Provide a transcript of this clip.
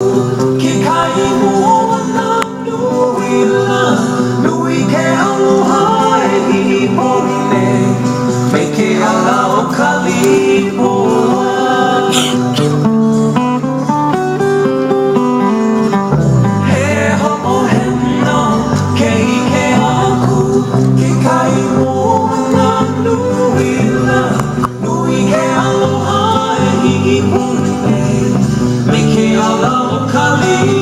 Ke kai mua na nui la nui ke aloha e hi pone me ke ala o kalipoa he ho'oheno ke ike aku ke kai mua na nui la nui ke aloha e hi pone me ke ala o kalipoa